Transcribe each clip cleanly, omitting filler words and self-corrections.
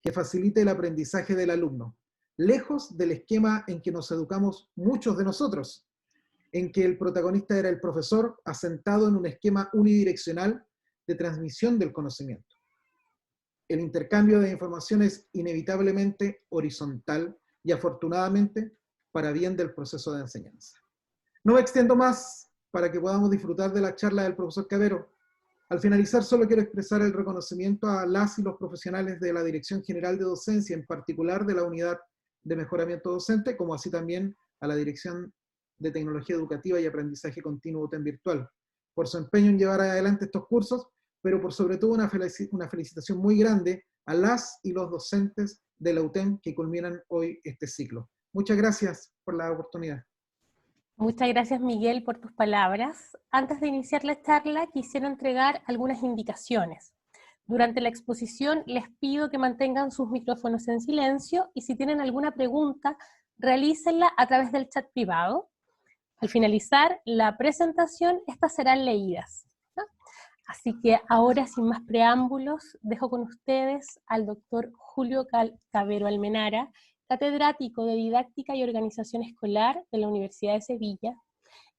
que facilite el aprendizaje del alumno, lejos del esquema en que nos educamos muchos de nosotros, en que el protagonista era el profesor asentado en un esquema unidireccional de transmisión del conocimiento. El intercambio de información es inevitablemente horizontal y afortunadamente para bien del proceso de enseñanza. No me extiendo más para que podamos disfrutar de la charla del profesor Cavero. Al finalizar, solo quiero expresar el reconocimiento a las y los profesionales de la Dirección General de Docencia, en particular de la Unidad de Mejoramiento Docente, como así también a la Dirección de Tecnología Educativa y Aprendizaje Continuo UTEM Virtual, por su empeño en llevar adelante estos cursos, pero por sobre todo una felicitación muy grande a las y los docentes de la UTEM que culminan hoy este ciclo. Muchas gracias por la oportunidad. Muchas gracias, Miguel, por tus palabras. Antes de iniciar la charla, quisiera entregar algunas indicaciones. Durante la exposición les pido que mantengan sus micrófonos en silencio y si tienen alguna pregunta, realícenla a través del chat privado. Al finalizar la presentación, estas serán leídas, ¿no? Así que ahora, sin más preámbulos, dejo con ustedes al doctor Julio Cavero Almenara, catedrático de Didáctica y Organización Escolar de la Universidad de Sevilla,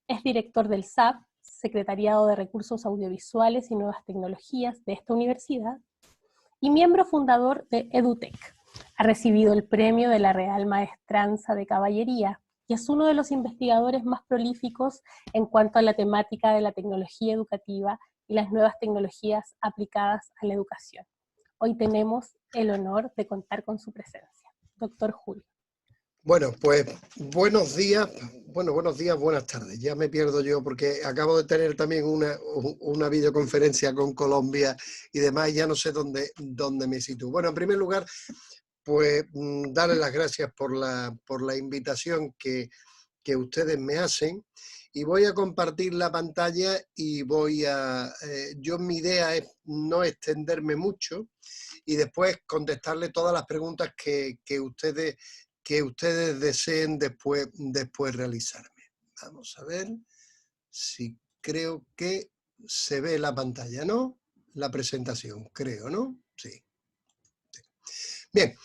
es director del SAP, Secretariado de Recursos Audiovisuales y Nuevas Tecnologías de esta universidad, y miembro fundador de EduTech. Ha recibido el premio de la Real Maestranza de Caballería, y es uno de los investigadores más prolíficos en cuanto a la temática de la tecnología educativa y las nuevas tecnologías aplicadas a la educación. Hoy tenemos el honor de contar con su presencia. Doctor Julio. Bueno, pues buenos días, buenas tardes. Ya me pierdo yo porque acabo de tener también una videoconferencia con Colombia y demás, y ya no sé dónde me sitúo. Bueno, en primer lugar, pues darles las gracias por la invitación que ustedes me hacen, y voy a compartir la pantalla y mi idea es no extenderme mucho y después contestarle todas las preguntas que ustedes deseen después realizarme. Vamos a ver si creo que se ve la pantalla, ¿no? La presentación, creo, ¿no? Sí. Bien,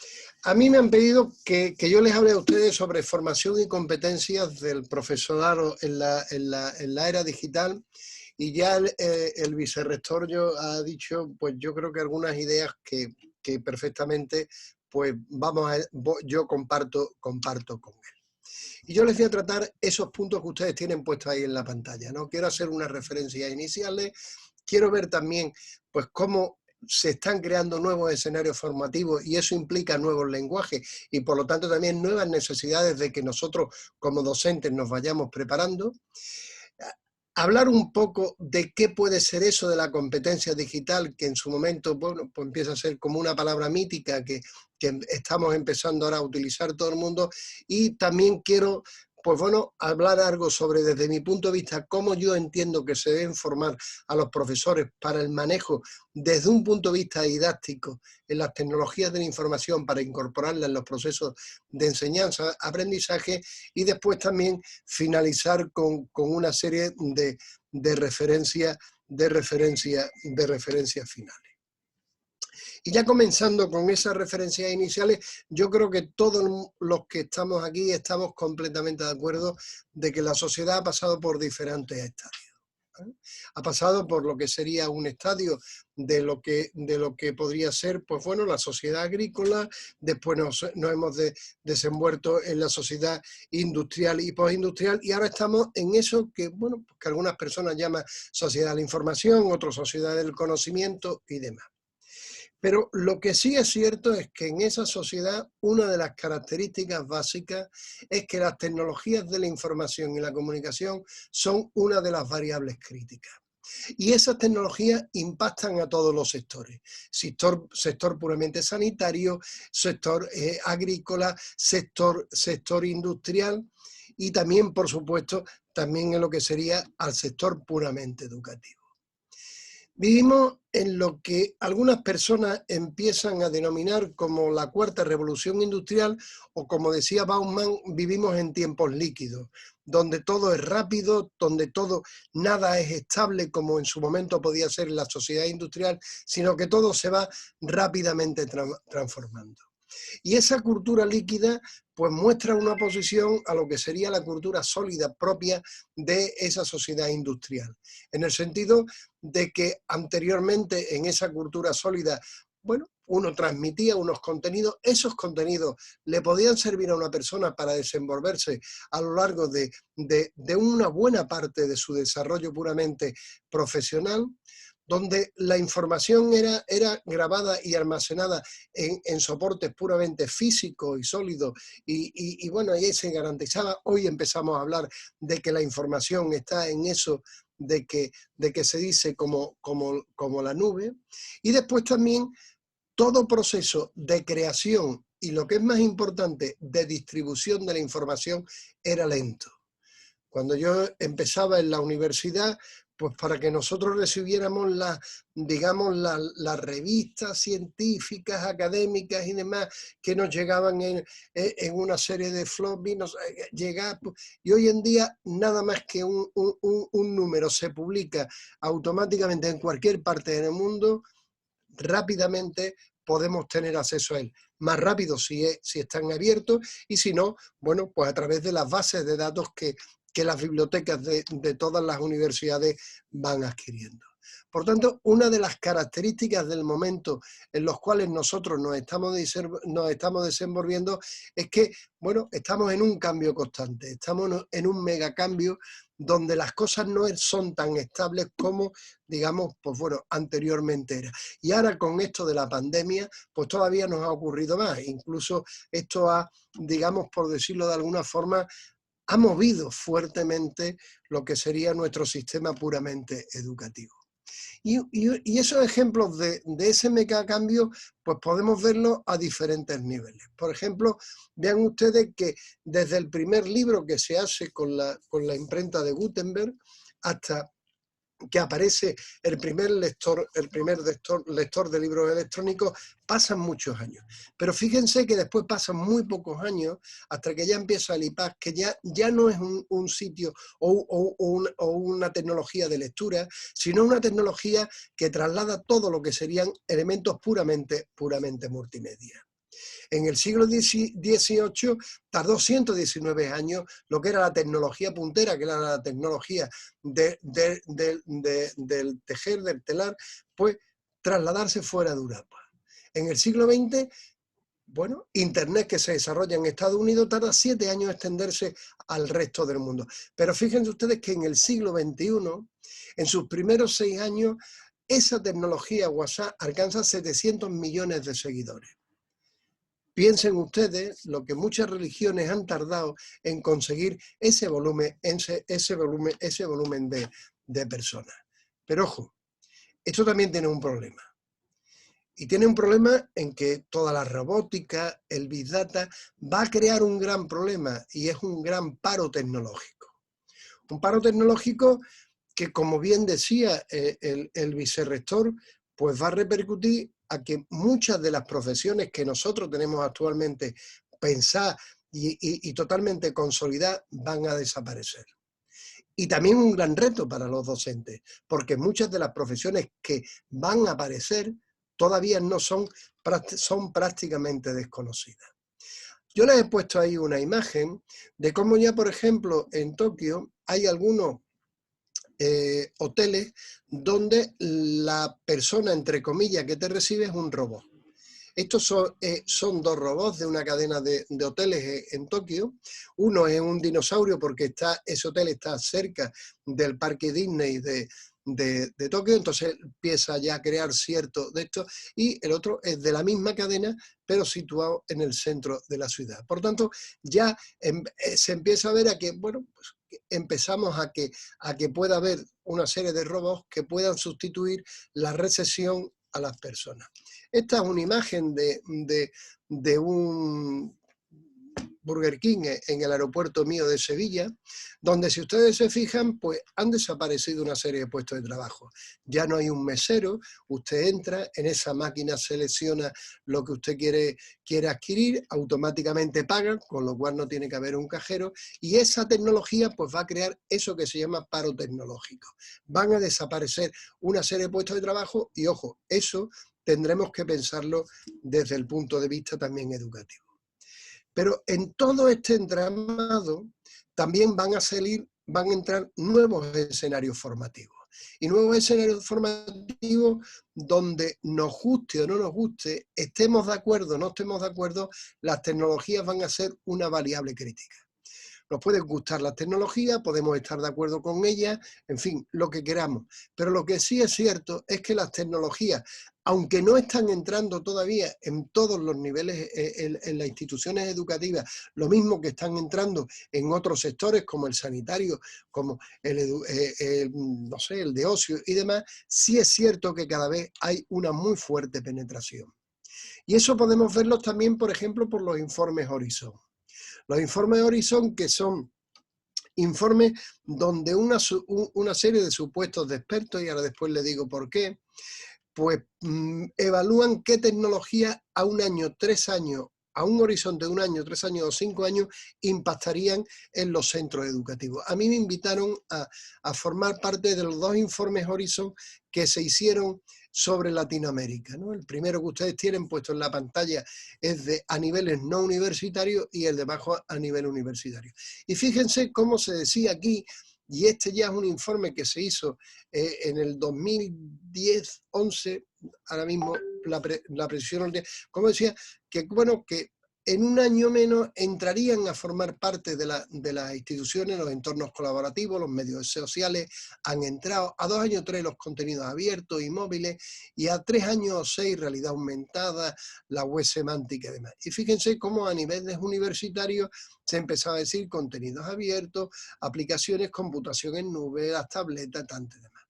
a mí me han pedido que yo les hable a ustedes sobre formación y competencias del profesorado en la era digital, y ya el vicerrector ha dicho, pues yo creo que algunas ideas que perfectamente pues yo comparto con él. Y yo les voy a tratar esos puntos que ustedes tienen puestos ahí en la pantalla, ¿no? Quiero hacer unas referencias iniciales, quiero ver también pues cómo se están creando nuevos escenarios formativos y eso implica nuevos lenguajes y por lo tanto también nuevas necesidades de que nosotros como docentes nos vayamos preparando. Hablar un poco de qué puede ser eso de la competencia digital, que en su momento, bueno, pues empieza a ser como una palabra mítica que estamos empezando ahora a utilizar todo el mundo, y también quiero, pues bueno, hablar algo sobre, desde mi punto de vista, cómo yo entiendo que se deben formar a los profesores para el manejo desde un punto de vista didáctico en las tecnologías de la información para incorporarlas en los procesos de enseñanza, aprendizaje, y después también finalizar con una serie de referencias finales. Y ya comenzando con esas referencias iniciales, yo creo que todos los que estamos aquí estamos completamente de acuerdo de que la sociedad ha pasado por diferentes estadios. Ha pasado por lo que sería un estadio de lo que podría ser, pues bueno, la sociedad agrícola, después nos hemos desenvuelto en la sociedad industrial y postindustrial, y ahora estamos en eso que, bueno, que algunas personas llaman sociedad de la información, otros sociedad del conocimiento y demás. Pero lo que sí es cierto es que en esa sociedad una de las características básicas es que las tecnologías de la información y la comunicación son una de las variables críticas. Y esas tecnologías impactan a todos los sectores, sector puramente sanitario, sector agrícola, sector industrial y también, por supuesto, también en lo que sería al sector puramente educativo. Vivimos en lo que algunas personas empiezan a denominar como la cuarta revolución industrial, o como decía Bauman, vivimos en tiempos líquidos, donde todo es rápido, donde nada es estable como en su momento podía ser la sociedad industrial, sino que todo se va rápidamente transformando. Y esa cultura líquida pues muestra una oposición a lo que sería la cultura sólida propia de esa sociedad industrial, en el sentido de que anteriormente en esa cultura sólida, bueno, uno transmitía unos contenidos, esos contenidos le podían servir a una persona para desenvolverse a lo largo de una buena parte de su desarrollo puramente profesional, donde la información era grabada y almacenada en soportes puramente físicos y sólidos, y bueno, ahí se garantizaba. Hoy empezamos a hablar de que la información está en eso de que se dice como la nube, y después también todo proceso de creación y, lo que es más importante, de distribución de la información era lento. Cuando yo empezaba en la universidad, pues para que nosotros recibiéramos las revistas científicas, académicas y demás que nos llegaban en una serie de floppy, y hoy en día nada más que un número se publica automáticamente en cualquier parte del mundo, rápidamente podemos tener acceso a él. Más rápido si están abiertos, y si no, bueno, pues a través de las bases de datos que las bibliotecas de todas las universidades van adquiriendo. Por tanto, una de las características del momento en los cuales nosotros nos estamos desenvolviendo es que, bueno, estamos en un cambio constante, estamos en un megacambio donde las cosas no son tan estables como, digamos, pues bueno, anteriormente era. Y ahora con esto de la pandemia, pues todavía nos ha ocurrido más. Incluso esto ha, digamos, por decirlo de alguna forma, ha movido fuertemente lo que sería nuestro sistema puramente educativo. Y esos ejemplos de ese megacambio, pues podemos verlos a diferentes niveles. Por ejemplo, vean ustedes que desde el primer libro que se hace con la imprenta de Gutenberg hasta que aparece el primer lector de libros electrónicos, pasan muchos años. Pero fíjense que después pasan muy pocos años hasta que ya empieza el iPad, que ya no es un sitio o una tecnología de lectura, sino una tecnología que traslada todo lo que serían elementos puramente multimedia. En el siglo XVIII tardó 119 años lo que era la tecnología puntera, que era la tecnología del tejer, del telar, pues trasladarse fuera de Europa. En el siglo XX, bueno, Internet, que se desarrolla en Estados Unidos, tarda 7 años en extenderse al resto del mundo. Pero fíjense ustedes que en el siglo XXI, en sus primeros 6 años, esa tecnología WhatsApp alcanza 700 millones de seguidores. Piensen ustedes lo que muchas religiones han tardado en conseguir ese volumen de personas. Pero ojo, esto también tiene un problema. Y tiene un problema en que toda la robótica, el Big Data, va a crear un gran problema, y es un gran paro tecnológico. Un paro tecnológico que, como bien decía el vicerrector, pues va a repercutir a que muchas de las profesiones que nosotros tenemos actualmente pensadas y totalmente consolidadas van a desaparecer. Y también un gran reto para los docentes, porque muchas de las profesiones que van a aparecer todavía no son prácticamente desconocidas. Yo les he puesto ahí una imagen de cómo ya, por ejemplo, en Tokio hay algunos hoteles donde la persona, entre comillas, que te recibe es un robot. Estos son 2 robots de una cadena de hoteles en Tokio. Uno es un dinosaurio porque ese hotel está cerca del parque Disney de Tokio, entonces empieza ya a crear cierto de esto, y el otro es de la misma cadena, pero situado en el centro de la ciudad. Por tanto, ya se empieza a ver a que, bueno, pues empezamos a que pueda haber una serie de robots que puedan sustituir la recepción a las personas. Esta es una imagen de Burger King en el aeropuerto mío de Sevilla, donde si ustedes se fijan, pues han desaparecido una serie de puestos de trabajo. Ya no hay un mesero, usted entra, en esa máquina selecciona lo que usted quiere adquirir, automáticamente paga, con lo cual no tiene que haber un cajero, y esa tecnología pues va a crear eso que se llama paro tecnológico. Van a desaparecer una serie de puestos de trabajo y, ojo, eso tendremos que pensarlo desde el punto de vista también educativo. Pero en todo este entramado también van a entrar nuevos escenarios formativos. Y nuevos escenarios formativos donde nos guste o no nos guste, estemos de acuerdo o no estemos de acuerdo, las tecnologías van a ser una variable crítica. Nos pueden gustar las tecnologías, podemos estar de acuerdo con ellas, en fin, lo que queramos. Pero lo que sí es cierto es que las tecnologías, aunque no están entrando todavía en todos los niveles en las instituciones educativas, lo mismo que están entrando en otros sectores como el sanitario, como no sé, el de ocio y demás, sí es cierto que cada vez hay una muy fuerte penetración. Y eso podemos verlo también, por ejemplo, por los informes Horizon. Los informes Horizon, que son informes donde una serie de supuestos de expertos, y ahora después le digo por qué, pues evalúan qué tecnología a un año, 3 años, a un horizonte de 1 año, 3 años o 5 años impactarían en los centros educativos. A mí me invitaron a formar parte de los 2 informes Horizon que se hicieron sobre Latinoamérica, ¿no? El primero que ustedes tienen puesto en la pantalla es a niveles no universitarios y el de abajo a nivel universitario. Y fíjense cómo se decía aquí, y este ya es un informe que se hizo en el 2010-11, ahora mismo la precisión, como decía, que bueno, que en 1 año menos entrarían a formar parte de las instituciones, los entornos colaborativos, los medios sociales han entrado, a 2 años o 3 los contenidos abiertos y móviles, y a 3 años o 6 realidad aumentada, la web semántica y demás. Y fíjense cómo a niveles universitarios se empezaba a decir contenidos abiertos, aplicaciones, computación en nube, las tabletas, tanto y demás.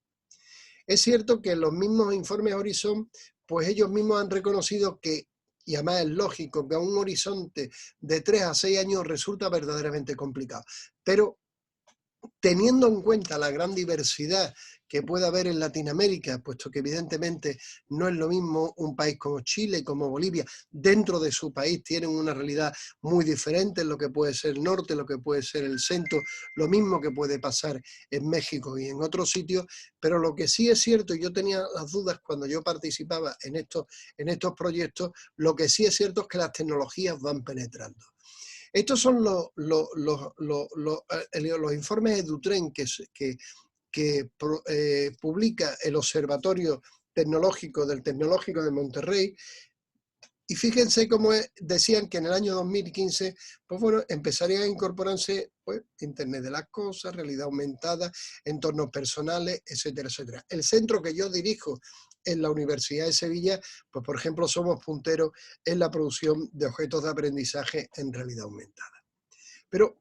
Es cierto que los mismos informes Horizon, pues ellos mismos han reconocido que, y además es lógico, que a un horizonte de 3 a 6 años resulta verdaderamente complicado. Pero teniendo en cuenta la gran diversidad que puede haber en Latinoamérica, puesto que evidentemente no es lo mismo un país como Chile, como Bolivia, dentro de su país tienen una realidad muy diferente en lo que puede ser el norte, lo que puede ser el centro, lo mismo que puede pasar en México y en otros sitios, pero lo que sí es cierto, y yo tenía las dudas cuando yo participaba en estos proyectos, lo que sí es cierto es que las tecnologías van penetrando. Estos son los informes EduTren que publica el Observatorio Tecnológico de Monterrey. Y fíjense cómo decían que en el año 2015, pues bueno, empezarían a incorporarse pues, Internet de las cosas, realidad aumentada, entornos personales, etcétera, etcétera. El centro que yo dirijo en la Universidad de Sevilla, pues por ejemplo somos punteros en la producción de objetos de aprendizaje en realidad aumentada. Pero,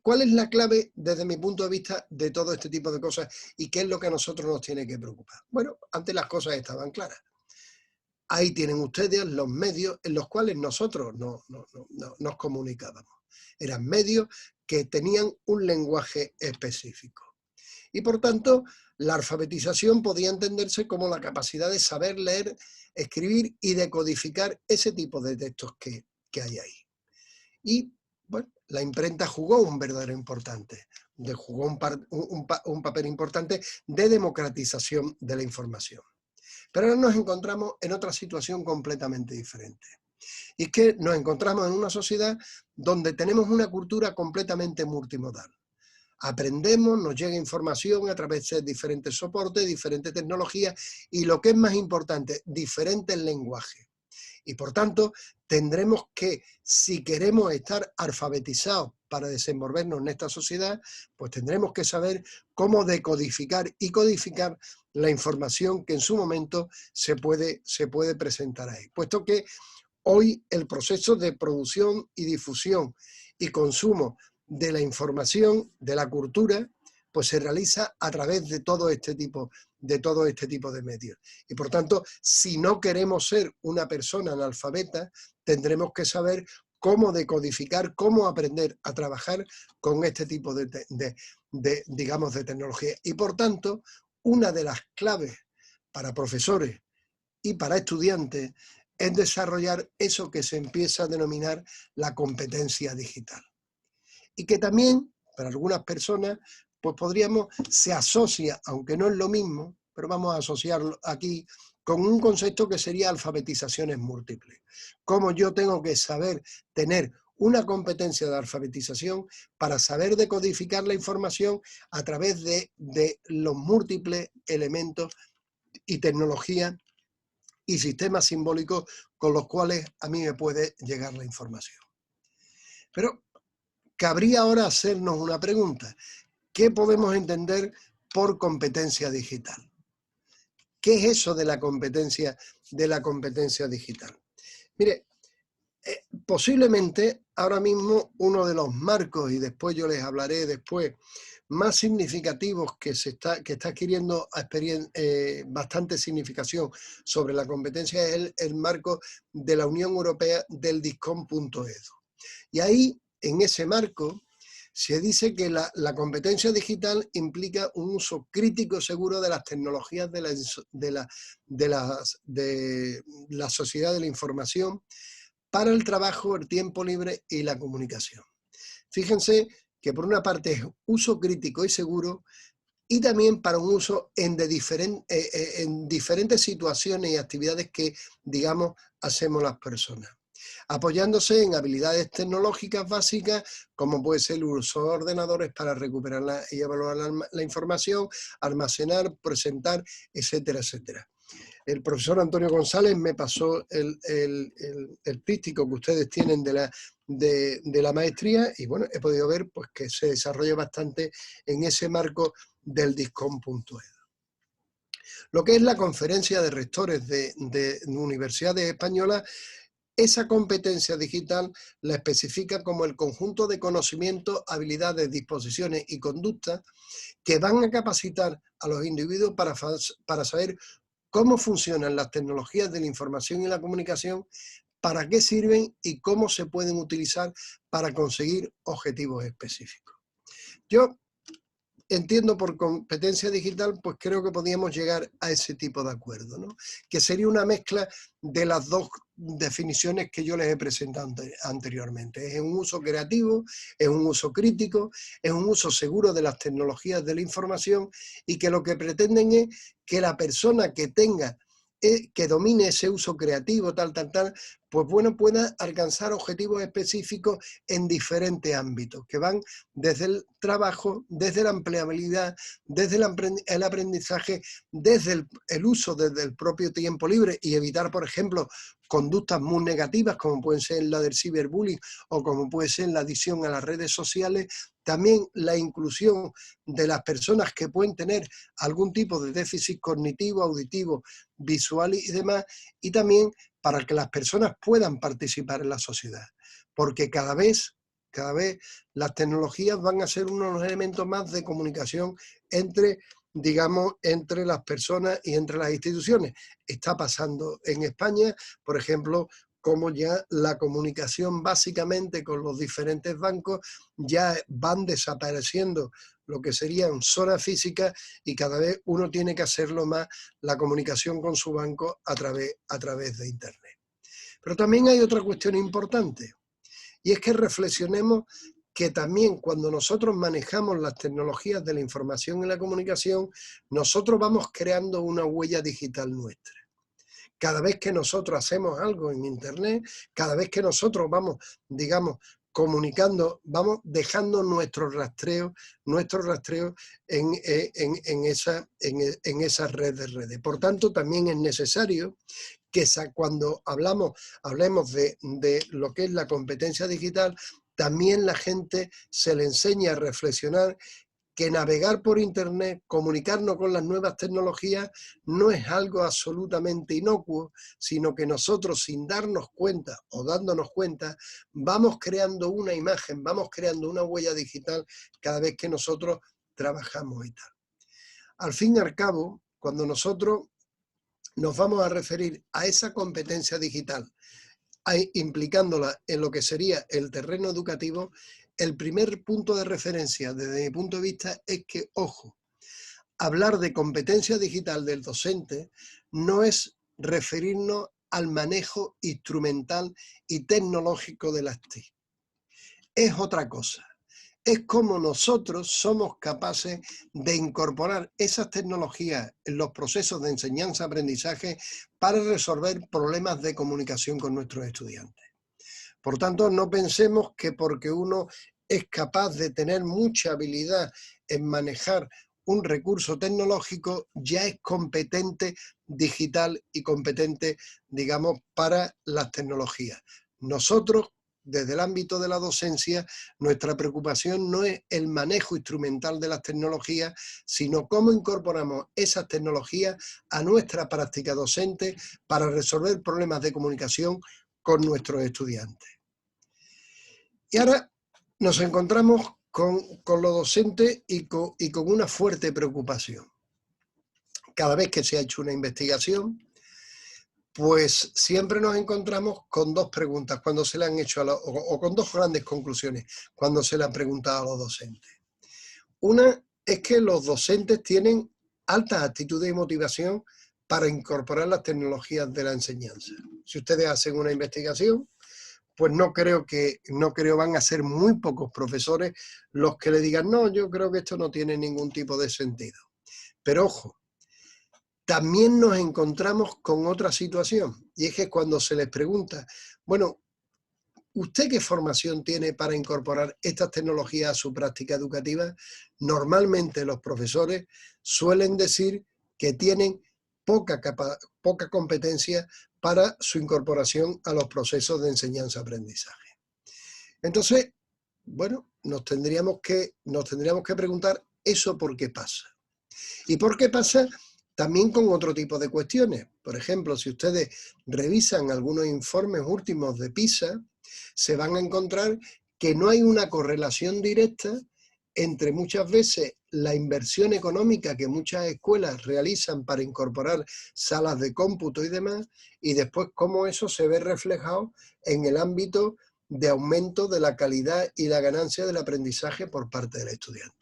¿cuál es la clave desde mi punto de vista de todo este tipo de cosas y qué es lo que a nosotros nos tiene que preocupar? Bueno, antes las cosas estaban claras. Ahí tienen ustedes los medios en los cuales nosotros nos comunicábamos. Eran medios que tenían un lenguaje específico. Y por tanto, la alfabetización podía entenderse como la capacidad de saber leer, escribir y decodificar ese tipo de textos que hay ahí. Y bueno, la imprenta jugó un verdadero importante, jugó un papel importante de democratización de la información. Pero ahora nos encontramos en otra situación completamente diferente. Y es que nos encontramos en una sociedad donde tenemos una cultura completamente multimodal. Aprendemos, nos llega información a través de diferentes soportes, diferentes tecnologías y lo que es más importante, diferentes lenguajes. Y por tanto, tendremos que, si queremos estar alfabetizados para desenvolvernos en esta sociedad, pues tendremos que saber cómo decodificar y codificar la información que en su momento se puede presentar ahí. Puesto que hoy el proceso de producción y difusión y consumo de la información, de la cultura, pues se realiza a través de todo este tipo de medios. Y por tanto, si no queremos ser una persona analfabeta, tendremos que saber cómo decodificar, cómo aprender a trabajar con este tipo digamos, de tecnología. Y por tanto, una de las claves para profesores y para estudiantes es desarrollar eso que se empieza a denominar la competencia digital. Y que también, para algunas personas, pues se asocia, aunque no es lo mismo, pero vamos a asociarlo aquí con un concepto que sería alfabetizaciones múltiples. Cómo yo tengo que saber tener una competencia de alfabetización para saber decodificar la información a través de los múltiples elementos y tecnologías y sistemas simbólicos con los cuales a mí me puede llegar la información. Pero cabría ahora hacernos una pregunta. ¿Qué podemos entender por competencia digital? ¿Qué es eso de la competencia digital? Mire, posiblemente ahora mismo uno de los marcos, y después yo les hablaré después, más significativos que está adquiriendo bastante significación sobre la competencia es el marco de la Unión Europea del DISCOM.edu. Y ahí, en ese marco, se dice que la competencia digital implica un uso crítico seguro de las tecnologías de la sociedad de la información para el trabajo, el tiempo libre y la comunicación. Fíjense que por una parte es uso crítico y seguro y también para un uso en diferentes situaciones y actividades que, digamos, hacemos las personas. Apoyándose en habilidades tecnológicas básicas, como puede ser el uso de ordenadores para recuperar y evaluar la información, almacenar, presentar, etcétera, etcétera. El profesor Antonio González me pasó el tríptico que ustedes tienen de la maestría y bueno, he podido ver pues, que se desarrolla bastante en ese marco del DISCOM.edu. Lo que es la conferencia de rectores de universidades españolas, esa competencia digital la especifica como el conjunto de conocimientos, habilidades, disposiciones y conductas que van a capacitar a los individuos para saber cómo funcionan las tecnologías de la información y la comunicación, para qué sirven y cómo se pueden utilizar para conseguir objetivos específicos. Yo entiendo por competencia digital, pues creo que podríamos llegar a ese tipo de acuerdo, ¿no? Que sería una mezcla de las dos definiciones que yo les he presentado anteriormente. Es un uso creativo, es un uso crítico, es un uso seguro de las tecnologías de la información y que lo que pretenden es que la persona que domine ese uso creativo, pues bueno, pueda alcanzar objetivos específicos en diferentes ámbitos, que van desde el trabajo, desde la empleabilidad, desde el aprendizaje, desde el uso desde el propio tiempo libre y evitar, por ejemplo, conductas muy negativas como pueden ser la del ciberbullying o como puede ser la adicción a las redes sociales. También la inclusión de las personas que pueden tener algún tipo de déficit cognitivo, auditivo, visual y demás, y también para que las personas puedan participar en la sociedad, porque cada vez las tecnologías van a ser uno de los elementos más de comunicación entre las personas y entre las instituciones. Está pasando en España, por ejemplo, como ya la comunicación básicamente con los diferentes bancos ya van desapareciendo lo que serían zonas físicas y cada vez uno tiene que hacerlo más la comunicación con su banco a través de Internet. Pero también hay otra cuestión importante y es que reflexionemos que también cuando nosotros manejamos las tecnologías de la información y la comunicación, nosotros vamos creando una huella digital nuestra. Cada vez que nosotros hacemos algo en Internet, cada vez que nosotros vamos, comunicando, vamos dejando nuestro rastreo en esa red de redes. Por tanto, también es necesario que cuando hablemos de lo que es la competencia digital, también la gente se le enseña a reflexionar que navegar por Internet, comunicarnos con las nuevas tecnologías, no es algo absolutamente inocuo, sino que nosotros sin darnos cuenta o dándonos cuenta, vamos creando una imagen, vamos creando una huella digital cada vez que nosotros trabajamos y tal. Al fin y al cabo, cuando nosotros nos vamos a referir a esa competencia digital implicándola en lo que sería el terreno educativo, el primer punto de referencia desde mi punto de vista es que, ojo, hablar de competencia digital del docente no es referirnos al manejo instrumental y tecnológico de las TIC. Es otra cosa. Es como nosotros somos capaces de incorporar esas tecnologías en los procesos de enseñanza-aprendizaje para resolver problemas de comunicación con nuestros estudiantes. Por tanto, no pensemos que porque uno es capaz de tener mucha habilidad en manejar un recurso tecnológico, ya es competente digital y competente, digamos, para las tecnologías. Nosotros, desde el ámbito de la docencia, nuestra preocupación no es el manejo instrumental de las tecnologías, sino cómo incorporamos esas tecnologías a nuestra práctica docente para resolver problemas de comunicación con nuestros estudiantes. Y ahora nos encontramos con los docentes y con una fuerte preocupación. Cada vez que se ha hecho una investigación, pues siempre nos encontramos con dos preguntas cuando se le han hecho, o con dos grandes conclusiones cuando se le han preguntado a los docentes. Una es que los docentes tienen altas actitudes y motivación para incorporar las tecnologías de la enseñanza. Si ustedes hacen una investigación, pues no creo van a ser muy pocos profesores los que le digan, no, yo creo que esto no tiene ningún tipo de sentido. Pero ojo, también nos encontramos con otra situación, y es que cuando se les pregunta, bueno, ¿usted qué formación tiene para incorporar estas tecnologías a su práctica educativa? Normalmente los profesores suelen decir que tienen poca competencia para su incorporación a los procesos de enseñanza-aprendizaje. Entonces, bueno, nos tendríamos que preguntar eso por qué pasa. ¿Y por qué pasa? También con otro tipo de cuestiones. Por ejemplo, si ustedes revisan algunos informes últimos de PISA, se van a encontrar que no hay una correlación directa entre muchas veces la inversión económica que muchas escuelas realizan para incorporar salas de cómputo y demás, y después cómo eso se ve reflejado en el ámbito de aumento de la calidad y la ganancia del aprendizaje por parte del estudiante.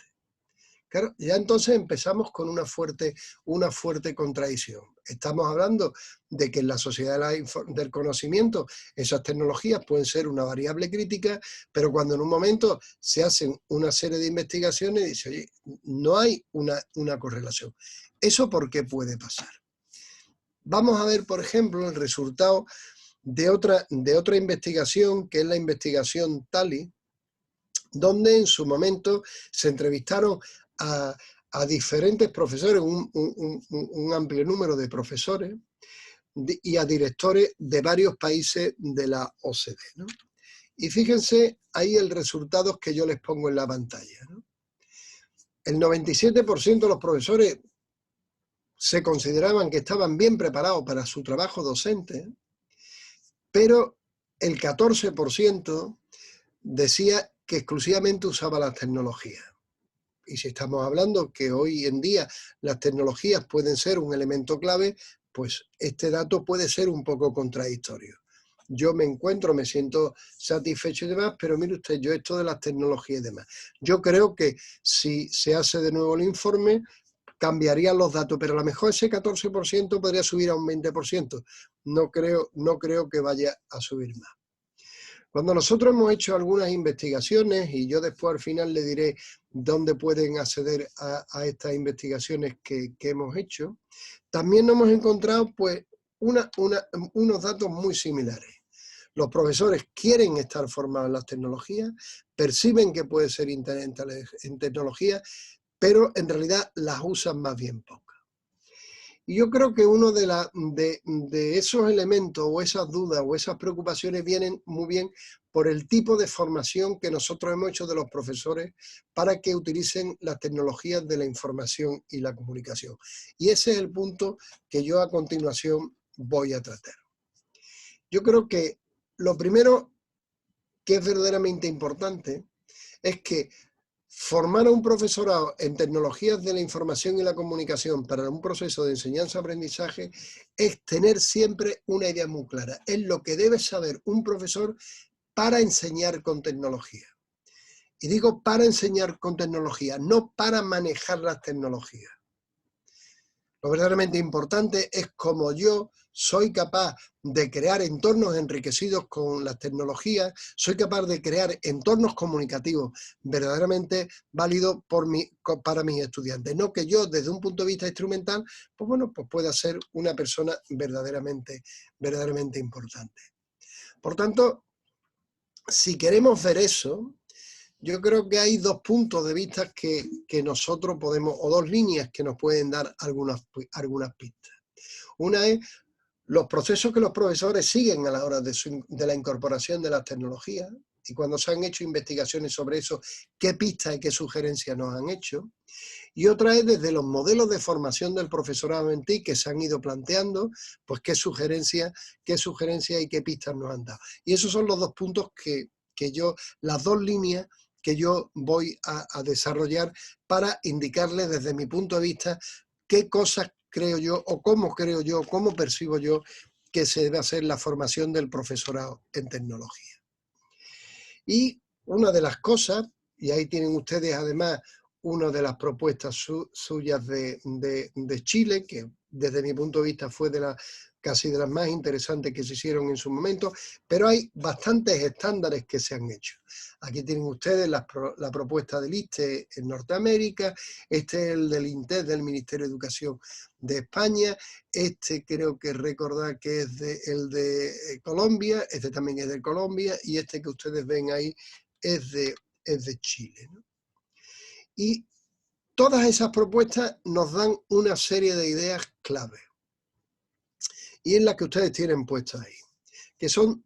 Claro, ya entonces empezamos con una fuerte contradicción. Estamos hablando de que en la sociedad del conocimiento esas tecnologías pueden ser una variable crítica, pero cuando en un momento se hacen una serie de investigaciones, dice, oye, no hay una correlación. ¿Eso por qué puede pasar? Vamos a ver, por ejemplo, el resultado de otra investigación, que es la investigación TALI, donde en su momento se entrevistaron a diferentes profesores, un amplio número de profesores y a directores de varios países de la OCDE, ¿no? Y fíjense ahí el resultado que yo les pongo en la pantalla, ¿no? El 97% de los profesores se consideraban que estaban bien preparados para su trabajo docente, pero el 14% decía que exclusivamente usaba las tecnologías. Y si estamos hablando que hoy en día las tecnologías pueden ser un elemento clave, pues este dato puede ser un poco contradictorio. Yo me siento satisfecho y demás, pero mire usted, yo esto de las tecnologías y demás. Yo creo que si se hace de nuevo el informe, cambiarían los datos, pero a lo mejor ese 14% podría subir a un 20%. No creo que vaya a subir más. Cuando nosotros hemos hecho algunas investigaciones, y yo después al final le diré dónde pueden acceder a estas investigaciones que hemos hecho, también nos hemos encontrado pues, unos datos muy similares. Los profesores quieren estar formados en las tecnologías, perciben que puede ser interés en tecnología, pero en realidad las usan más bien poco. Y yo creo que uno de esos elementos o esas dudas o esas preocupaciones vienen muy bien por el tipo de formación que nosotros hemos hecho de los profesores para que utilicen las tecnologías de la información y la comunicación. Y ese es el punto que yo a continuación voy a tratar. Yo creo que lo primero que es verdaderamente importante es que Formar a un profesorado en tecnologías de la información y la comunicación para un proceso de enseñanza-aprendizaje es tener siempre una idea muy clara. Es lo que debe saber un profesor para enseñar con tecnología. Y digo para enseñar con tecnología, no para manejar las tecnologías. Lo verdaderamente importante es cómo yo soy capaz de crear entornos enriquecidos con las tecnologías, soy capaz de crear entornos comunicativos verdaderamente válidos para mis estudiantes. No que yo, desde un punto de vista instrumental, pues bueno, pues pueda ser una persona verdaderamente importante. Por tanto, si queremos ver eso, yo creo que hay dos puntos de vista que nosotros podemos, o dos líneas que nos pueden dar algunas pistas. Una es los procesos que los profesores siguen a la hora de la incorporación de las tecnologías, y cuando se han hecho investigaciones sobre eso, qué pistas y qué sugerencias nos han hecho. Y otra es desde los modelos de formación del profesorado en TIC que se han ido planteando, pues qué sugerencias y qué pistas nos han dado. Y esos son los dos puntos las dos líneas que yo voy a desarrollar para indicarles desde mi punto de vista qué cosas creo yo, o cómo creo yo, cómo percibo yo que se debe hacer la formación del profesorado en tecnología. Y una de las cosas, y ahí tienen ustedes además una de las propuestas suyas de Chile, que desde mi punto de vista fue casi de las más interesantes que se hicieron en su momento, pero hay bastantes estándares que se han hecho. Aquí tienen ustedes la propuesta del ISTE en Norteamérica, este es el del INTES, del Ministerio de Educación de España, este creo que recordar que es el de Colombia, este también es de Colombia, y este que ustedes ven ahí es de Chile, ¿no? Y todas esas propuestas nos dan una serie de ideas clave. Y es la que ustedes tienen puestas ahí. Que son,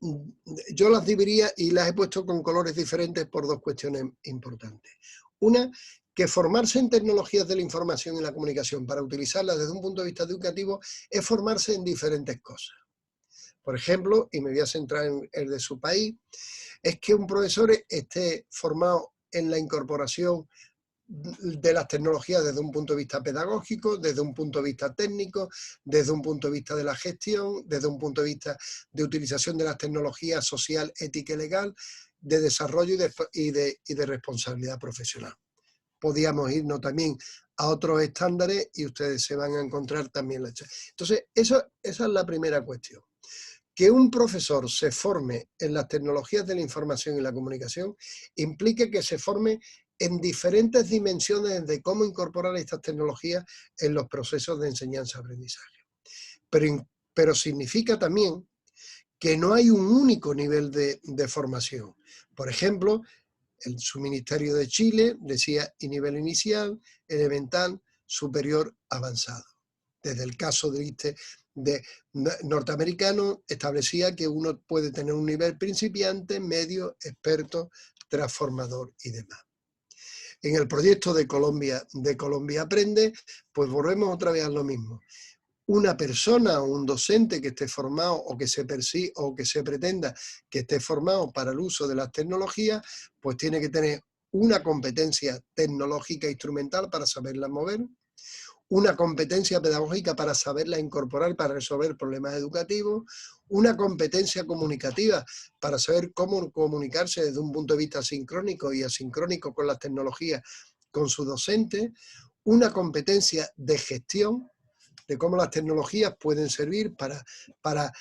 yo las dividiría y las he puesto con colores diferentes por dos cuestiones importantes. Una, que formarse en tecnologías de la información y la comunicación para utilizarlas desde un punto de vista educativo es formarse en diferentes cosas. Por ejemplo, y me voy a centrar en el de su país, es que un profesor esté formado en la incorporación de las tecnologías desde un punto de vista pedagógico, desde un punto de vista técnico, desde un punto de vista de la gestión, desde un punto de vista de utilización de las tecnologías social, ética y legal, de desarrollo y de responsabilidad profesional. Podíamos irnos también a otros estándares y ustedes se van a encontrar también. Entonces, esa es la primera cuestión. Que un profesor se forme en las tecnologías de la información y la comunicación implica que se forme en diferentes dimensiones de cómo incorporar estas tecnologías en los procesos de enseñanza-aprendizaje. Pero significa también que no hay un único nivel de formación. Por ejemplo, su Ministerio de Chile decía nivel inicial, elemental, superior, avanzado. Desde el caso de norteamericano establecía que uno puede tener un nivel principiante, medio, experto, transformador y demás. En el proyecto de Colombia Aprende, pues volvemos otra vez a lo mismo. Una persona o un docente que esté formado o que se pretenda que esté formado para el uso de las tecnologías, pues tiene que tener una competencia tecnológica e instrumental para saberla mover, una competencia pedagógica para saberla incorporar para resolver problemas educativos, una competencia comunicativa para saber cómo comunicarse desde un punto de vista sincrónico y asincrónico con las tecnologías con su docente, una competencia de gestión, de cómo las tecnologías pueden servir para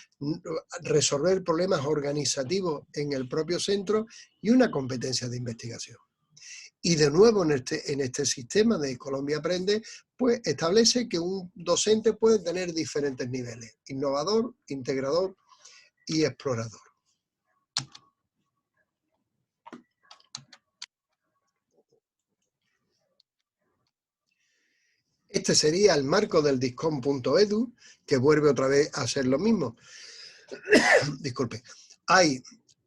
resolver problemas organizativos en el propio centro y una competencia de investigación. Y de nuevo en este sistema de Colombia Aprende, pues establece que un docente puede tener diferentes niveles: innovador, integrador y explorador. Este sería el marco del DISCOM.edu, que vuelve otra vez a ser lo mismo. Disculpe.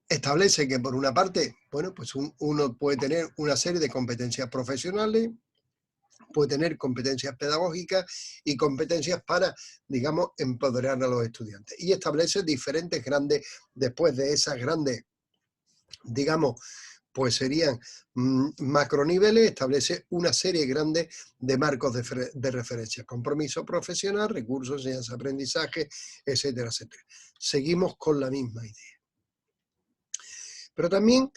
Establece que por una parte, bueno, pues uno puede tener una serie de competencias profesionales, puede tener competencias pedagógicas y competencias para, digamos, empoderar a los estudiantes. Y establece diferentes después de esas grandes, digamos, pues serían macroniveles, establece una serie grande de marcos de referencia, compromiso profesional, recursos, enseñanza, aprendizaje, etcétera, etcétera. Seguimos con la misma idea. Pero también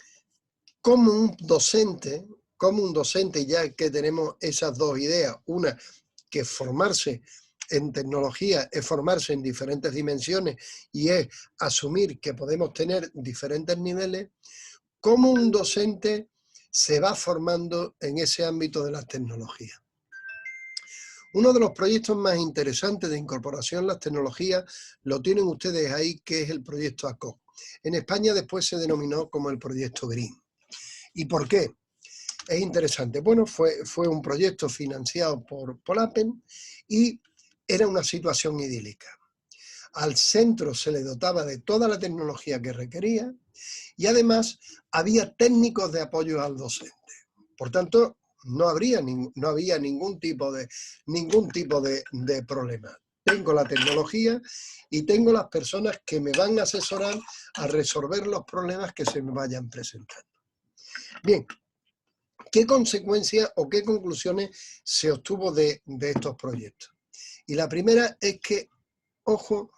como un docente, ya que tenemos esas dos ideas, una que formarse en tecnología es formarse en diferentes dimensiones y es asumir que podemos tener diferentes niveles, cómo un docente se va formando en ese ámbito de las tecnologías. Uno de los proyectos más interesantes de incorporación a las tecnologías lo tienen ustedes ahí, que es el proyecto ACOG. En España después se denominó como el proyecto Green. ¿Y por qué? Es interesante. Bueno, fue un proyecto financiado por Appen y era una situación idílica. Al centro se le dotaba de toda la tecnología que requería y además había técnicos de apoyo al docente. Por tanto, no había ningún tipo de problema. Tengo la tecnología y tengo las personas que me van a asesorar a resolver los problemas que se me vayan presentando. Bien, ¿qué consecuencias o qué conclusiones se obtuvo de estos proyectos? Y la primera es que, ojo,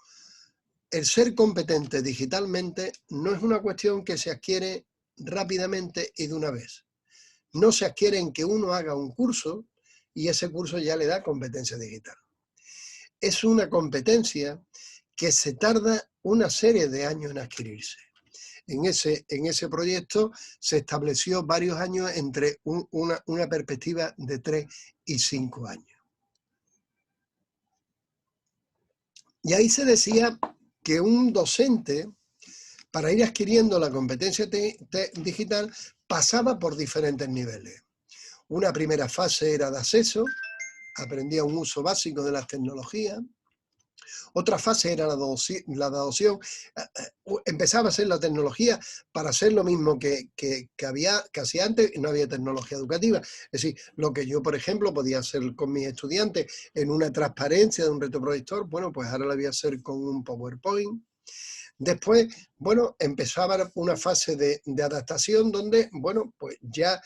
el ser competente digitalmente no es una cuestión que se adquiere rápidamente y de una vez. No se adquiere en que uno haga un curso y ese curso ya le da competencia digital. Es una competencia que se tarda una serie de años en adquirirse. En ese proyecto se estableció varios años entre una perspectiva de 3 y 5 años. Y ahí se decía que un docente, para ir adquiriendo la competencia digital, pasaba por diferentes niveles. Una primera fase era de acceso, aprendía un uso básico de las tecnologías. Otra fase era la de adopción. Empezaba a ser la tecnología para hacer lo mismo que hacía antes, y no había tecnología educativa. Es decir, lo que yo, por ejemplo, podía hacer con mis estudiantes en una transparencia de un retroproyector, bueno, pues ahora lo voy a hacer con un PowerPoint. Después, bueno, empezaba una fase de adaptación donde, bueno, pues ya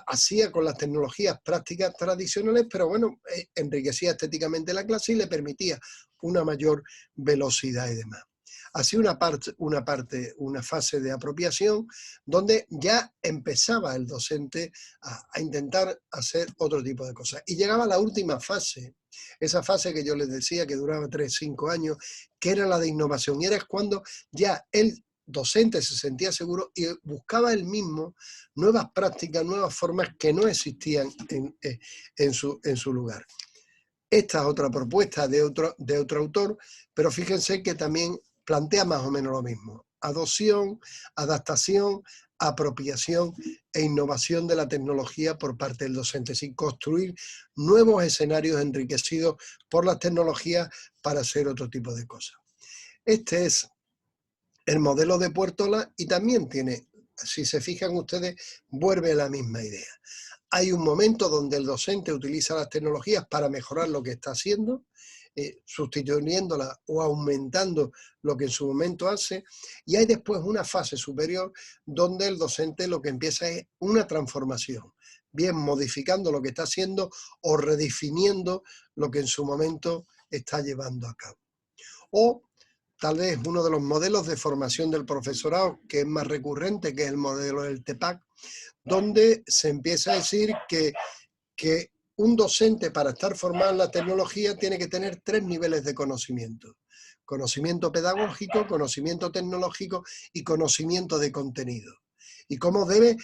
hacía con las tecnologías prácticas tradicionales, pero bueno, enriquecía estéticamente la clase y le permitía una mayor velocidad y demás. Así una fase de apropiación donde ya empezaba el docente a intentar hacer otro tipo de cosas. Y llegaba la última fase, esa fase que yo les decía que duraba 3-5 años, que era la de innovación. Y era cuando ya el docente se sentía seguro y buscaba él mismo nuevas prácticas, nuevas formas que no existían en su lugar. Esta es otra propuesta de otro autor, pero fíjense que también plantea más o menos lo mismo. Adopción, adaptación, apropiación e innovación de la tecnología por parte del docente, sin construir nuevos escenarios enriquecidos por las tecnologías para hacer otro tipo de cosas. Este es el modelo de Puertola y también tiene, si se fijan ustedes, vuelve a la misma idea. Hay un momento donde el docente utiliza las tecnologías para mejorar lo que está haciendo, sustituyéndolas o aumentando lo que en su momento hace, y hay después una fase superior donde el docente lo que empieza es una transformación, bien modificando lo que está haciendo o redefiniendo lo que en su momento está llevando a cabo. O tal vez uno de los modelos de formación del profesorado que es más recurrente, que es el modelo del TEPAC, donde se empieza a decir que un docente para estar formado en la tecnología tiene que tener 3 niveles de conocimiento. Conocimiento pedagógico, conocimiento tecnológico y conocimiento de contenido. Y cómo debe,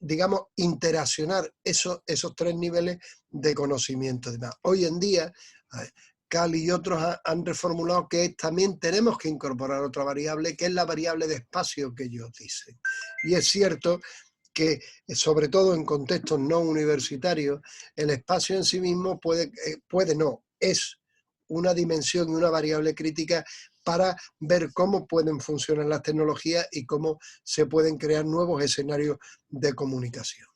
digamos, interaccionar esos 3 niveles de conocimiento. Hoy en día, Cali y otros han reformulado que también tenemos que incorporar otra variable, que es la variable de espacio que ellos dicen. Y es cierto que, sobre todo en contextos no universitarios, el espacio en sí mismo es una dimensión y una variable crítica para ver cómo pueden funcionar las tecnologías y cómo se pueden crear nuevos escenarios de comunicación.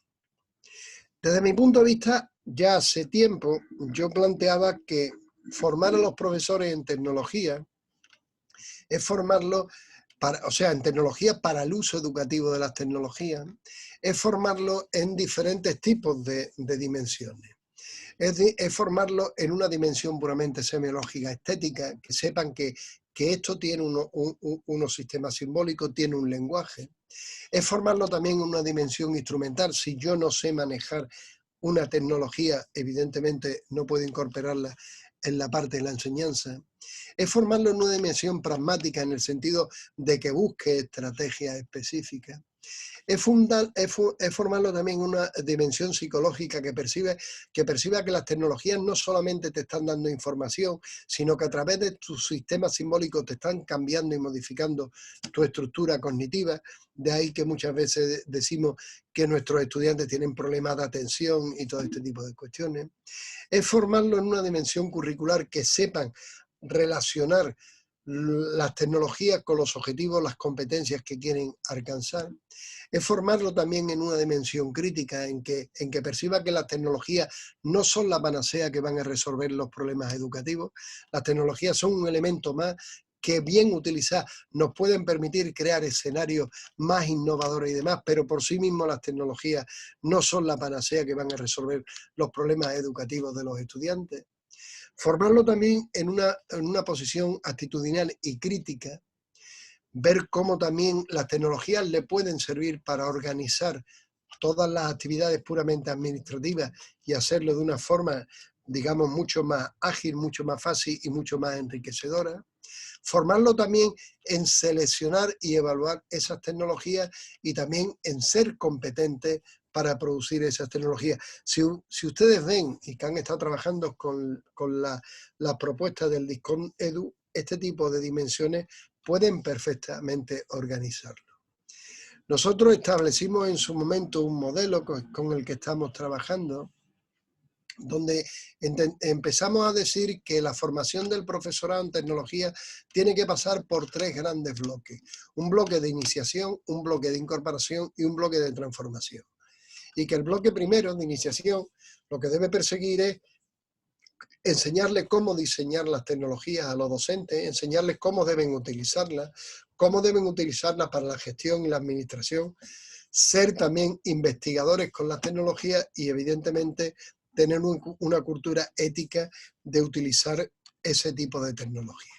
Desde mi punto de vista, ya hace tiempo yo planteaba que formar a los profesores en tecnología es formarlos o sea, en tecnología para el uso educativo de las tecnologías, es formarlo en diferentes tipos de dimensiones. Es formarlo en una dimensión puramente semiológica, estética, que sepan que esto tiene unos sistemas simbólicos, tiene un lenguaje. Es formarlo también en una dimensión instrumental. Si yo no sé manejar una tecnología, evidentemente no puedo incorporarla en la parte de la enseñanza. Es formarlo en una dimensión pragmática en el sentido de que busque estrategias específicas. Es formarlo también en una dimensión psicológica que perciba que las tecnologías no solamente te están dando información, sino que a través de tus sistemas simbólicos te están cambiando y modificando tu estructura cognitiva. De ahí que muchas veces decimos que nuestros estudiantes tienen problemas de atención y todo este tipo de cuestiones. Es formarlo en una dimensión curricular que sepan relacionar las tecnologías con los objetivos, las competencias que quieren alcanzar. Es formarlo también en una dimensión crítica, en que perciba que las tecnologías no son la panacea que van a resolver los problemas educativos. Las tecnologías son un elemento más que, bien utilizadas, nos pueden permitir crear escenarios más innovadores y demás, pero por sí mismos las tecnologías no son la panacea que van a resolver los problemas educativos de los estudiantes. Formarlo también en una posición actitudinal y crítica, ver cómo también las tecnologías le pueden servir para organizar todas las actividades puramente administrativas y hacerlo de una forma, digamos, mucho más ágil, mucho más fácil y mucho más enriquecedora. Formarlo también en seleccionar y evaluar esas tecnologías y también en ser competentes para producir esas tecnologías. Si ustedes ven y que han estado trabajando con las propuestas del DISCON Edu, este tipo de dimensiones pueden perfectamente organizarlo. Nosotros establecimos en su momento un modelo con el que estamos trabajando, donde empezamos a decir que la formación del profesorado en tecnología tiene que pasar por 3 grandes bloques. Un bloque de iniciación, un bloque de incorporación y un bloque de transformación. Y que el bloque primero de iniciación lo que debe perseguir es enseñarles cómo diseñar las tecnologías a los docentes, enseñarles cómo deben utilizarlas para la gestión y la administración, ser también investigadores con las tecnologías y evidentemente tener una cultura ética de utilizar ese tipo de tecnología.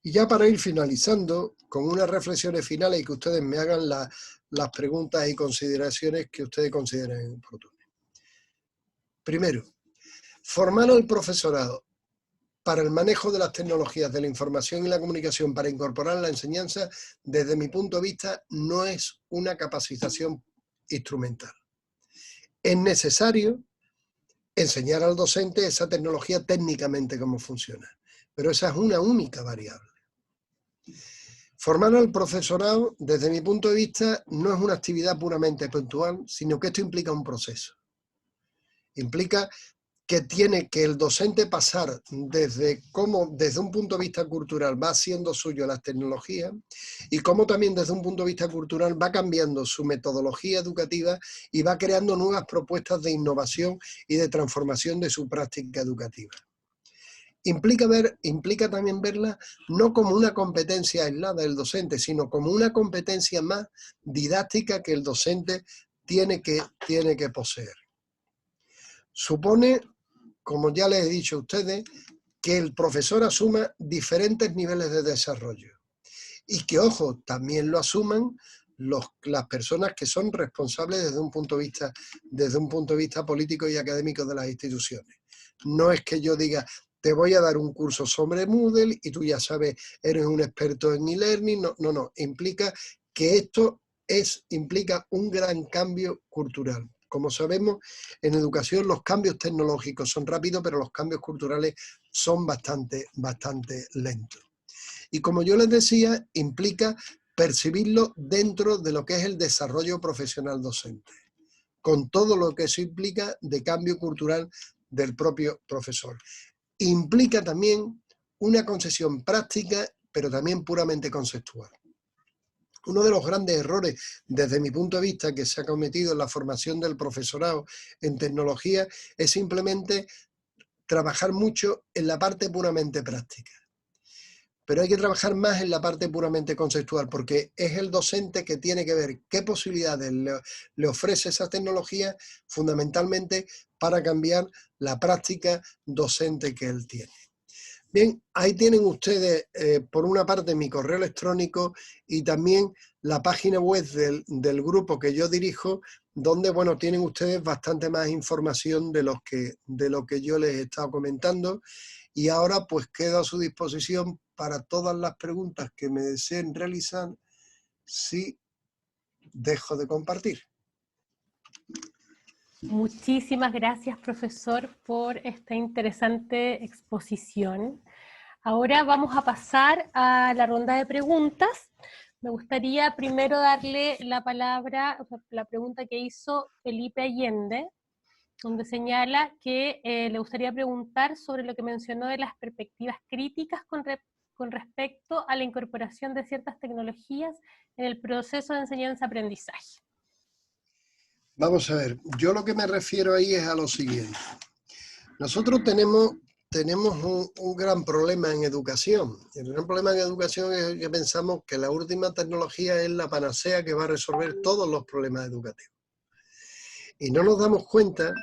Y ya para ir finalizando, con unas reflexiones finales y que ustedes me hagan las preguntas y consideraciones que ustedes consideren oportunas. Primero, formar al profesorado para el manejo de las tecnologías de la información y la comunicación para incorporar la enseñanza, desde mi punto de vista, no es una capacitación instrumental. Es necesario enseñar al docente esa tecnología técnicamente cómo funciona, pero esa es una única variable. Formar al profesorado, desde mi punto de vista, no es una actividad puramente puntual, sino que esto implica un proceso. Implica que tiene que el docente pasar desde un punto de vista cultural va haciendo suyo las tecnologías y cómo también desde un punto de vista cultural va cambiando su metodología educativa y va creando nuevas propuestas de innovación y de transformación de su práctica educativa. Implica también verla no como una competencia aislada del docente, sino como una competencia más didáctica que el docente tiene que poseer. Supone, como ya les he dicho a ustedes, que el profesor asuma diferentes niveles de desarrollo y que, ojo, también lo asuman las personas que son responsables desde un punto de vista político y académico de las instituciones. No es que yo diga, te voy a dar un curso sobre Moodle y tú ya sabes, eres un experto en e-learning. No, implica que esto implica un gran cambio cultural. Como sabemos, en educación los cambios tecnológicos son rápidos, pero los cambios culturales son bastante lentos. Y como yo les decía, implica percibirlo dentro de lo que es el desarrollo profesional docente, con todo lo que eso implica de cambio cultural del propio profesor. Implica también una concesión práctica, pero también puramente conceptual. Uno de los grandes errores, desde mi punto de vista, que se ha cometido en la formación del profesorado en tecnología es simplemente trabajar mucho en la parte puramente práctica. pero hay que trabajar más en la parte puramente conceptual, porque es el docente que tiene que ver qué posibilidades le ofrece esa tecnología, fundamentalmente para cambiar la práctica docente que él tiene. Bien, ahí tienen ustedes, por una parte, mi correo electrónico y también la página web del grupo que yo dirijo, donde, bueno, tienen ustedes bastante más información de lo que yo les he estado comentando. Y ahora, pues, quedo a su disposición para todas las preguntas que me deseen realizar, si dejo de compartir. Muchísimas gracias, profesor, por esta interesante exposición. Ahora vamos a pasar a la ronda de preguntas. Me gustaría primero darle la palabra, la pregunta que hizo Felipe Allende, donde señala que le gustaría preguntar sobre lo que mencionó de las perspectivas críticas con respecto a la incorporación de ciertas tecnologías en el proceso de enseñanza-aprendizaje. Vamos a ver, yo lo que me refiero ahí es a lo siguiente. Nosotros tenemos un gran problema en educación. El gran problema en educación es que pensamos que la última tecnología es la panacea que va a resolver todos los problemas educativos. Y no nos damos cuenta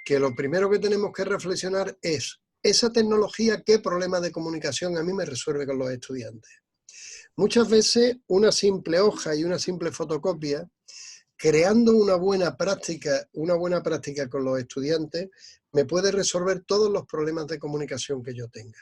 que lo primero que tenemos que reflexionar es esa tecnología, qué problema de comunicación a mí me resuelve con los estudiantes. Muchas veces una simple hoja y una simple fotocopia, creando una buena práctica con los estudiantes, me puede resolver todos los problemas de comunicación que yo tenga.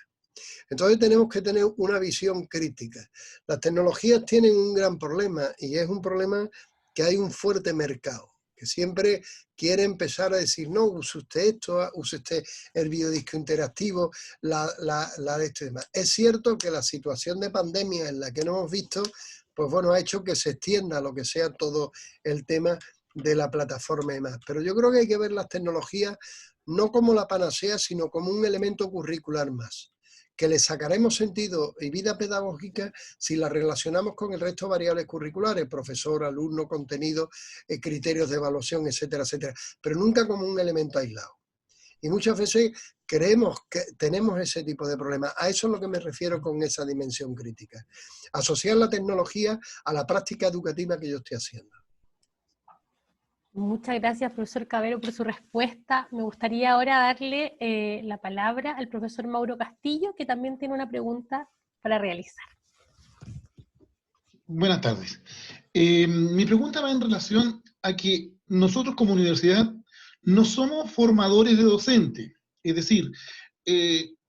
Entonces tenemos que tener una visión crítica. Las tecnologías tienen un gran problema y es un problema que hay un fuerte mercado, que siempre quiere empezar a decir, no, use usted esto, use usted el videodisco interactivo, la de esto y demás. Es cierto que la situación de pandemia en la que no hemos visto, pues bueno, ha hecho que se extienda lo que sea todo el tema de la plataforma y demás. Pero yo creo que hay que ver las tecnologías no como la panacea, sino como un elemento curricular más, que le sacaremos sentido y vida pedagógica si la relacionamos con el resto de variables curriculares, profesor, alumno, contenido, criterios de evaluación, etcétera, etcétera, pero nunca como un elemento aislado. Y muchas veces creemos que tenemos ese tipo de problemas. A eso es lo que me refiero con esa dimensión crítica. Asociar la tecnología a la práctica educativa que yo estoy haciendo. Muchas gracias, profesor Cavero, por su respuesta. Me gustaría ahora darle la palabra al profesor Mauro Castillo, que también tiene una pregunta para realizar. Buenas tardes. Mi pregunta va en relación a que nosotros como universidad no somos formadores de docentes. Es decir,